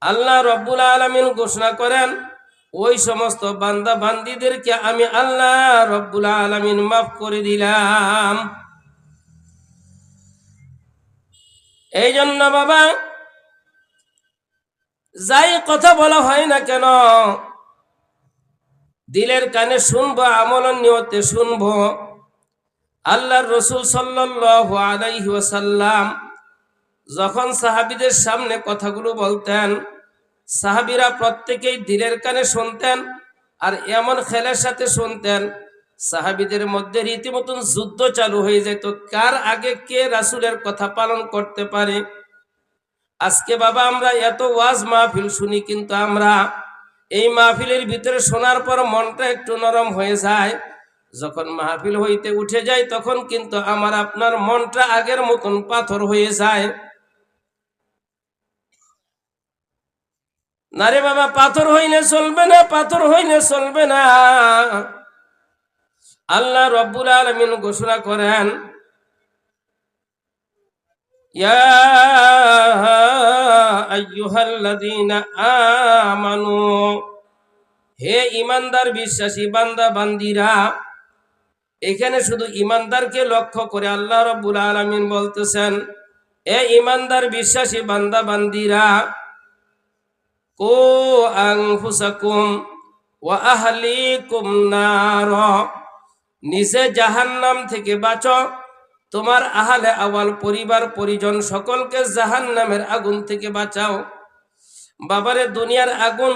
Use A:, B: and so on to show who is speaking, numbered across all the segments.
A: আল্লাহ রব্বুল আলামিন ঘোষণা করেন, ওই সমস্ত বান্দা বান্দীদেরকে আমি আল্লাহ রব্বুল আলামিন মাফ করে দিলাম। এই জন্য বাবা, যাই কথা বলা হয় না কেন, দিলের কানে শুনবো, আমলের নিয়তে শুনবো। আল্লাহর রাসূল সাল্লাল্লাহু আলাইহি ওয়াসাল্লাম যখন সাহাবীদের সামনে কথাগুলো বলতেন, সাহাবীরা প্রত্যেকেই দিলের কানে শুনতেন, আর এমন খেলার সাথে শুনতেন, সাহাবীদের মধ্যে রীতিমতন যুদ্ধ চালু হয়ে যেত, কার আগে কে রাসূলের কথা পালন করতে পারে। আজকে বাবা আমরা এত ওয়াজ মাহফিল শুনি, কিন্তু আমরা এই মাহফিলের ভিতরে শোনার পর মনটা একটু নরম হয়ে যায়। যখন মাহফিল হইতে উঠে যায় তখন কিন্তু আমার আপনার মনটা আগের মতন পাথর হয়ে যায়। না রে বাবা, পাথর হইলে চলবে না, পাথর হইলে চলবে না। আল্লাহ রব্বুল আলামিন ঘোষণা করেন, ইয়া আইয়ুহাল্লাযীনা আমানু, হে ঈমানদার বিশ্বাসী বান্দা বান্দীরা। এখানে শুধু ঈমানদারকে লক্ষ্য করে আল্লাহ রব্বুল আলামিন বলতেছেন, হে ঈমানদার বিশ্বাসী বান্দা বান্দীরা, কু আনফুসাকুম ওয়া আহলিকুম নার, নিজে জাহান্নাম থেকে বাঁচো, তোমার আহলে আওয়াল পরিবার পরিজন সকলকে জাহান্নামের আগুন থেকে বাঁচাও। বাবারে, দুনিয়ার আগুন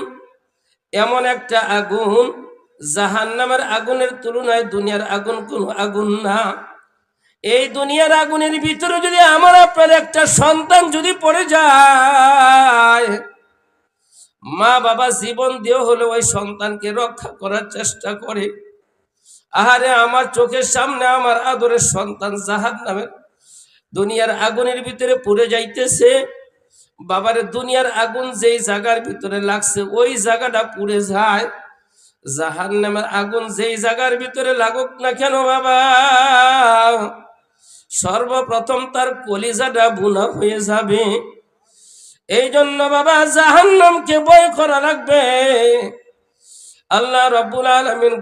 A: এমন একটা আগুন, জাহান্নামের আগুনের তুলনায় দুনিয়ার আগুন কোনো আগুন না। এই দুনিয়ার আগুনের ভিতরে যদি আমার আপনার একটা সন্তান যদি পড়ে যায়, মা বাবা জীবন দিয়ে হলে ওই সন্তানকে রক্ষা করার চেষ্টা করে। আহারে, আমার চোখের সামনে আমার আদরের সন্তান জাহান্নামের দুনিয়ার আগুনের ভিতরে পুড়ে যাইতেছে। বাবারে, দুনিয়ার আগুন যেই জায়গার ভিতরে লাগছে ওই জায়গাটা পুড়ে যায়। জাহান্নামের আগুন যেই জায়গার ভিতরে লাগুক না কেন বাবা, সর্বপ্রথম তার কলিজাটা বুনা হয়ে যাবে। এই জন্য বাবা জাহান্নামকে ভয় করা লাগবে। আল্লাহ রাব্বুল আলামিন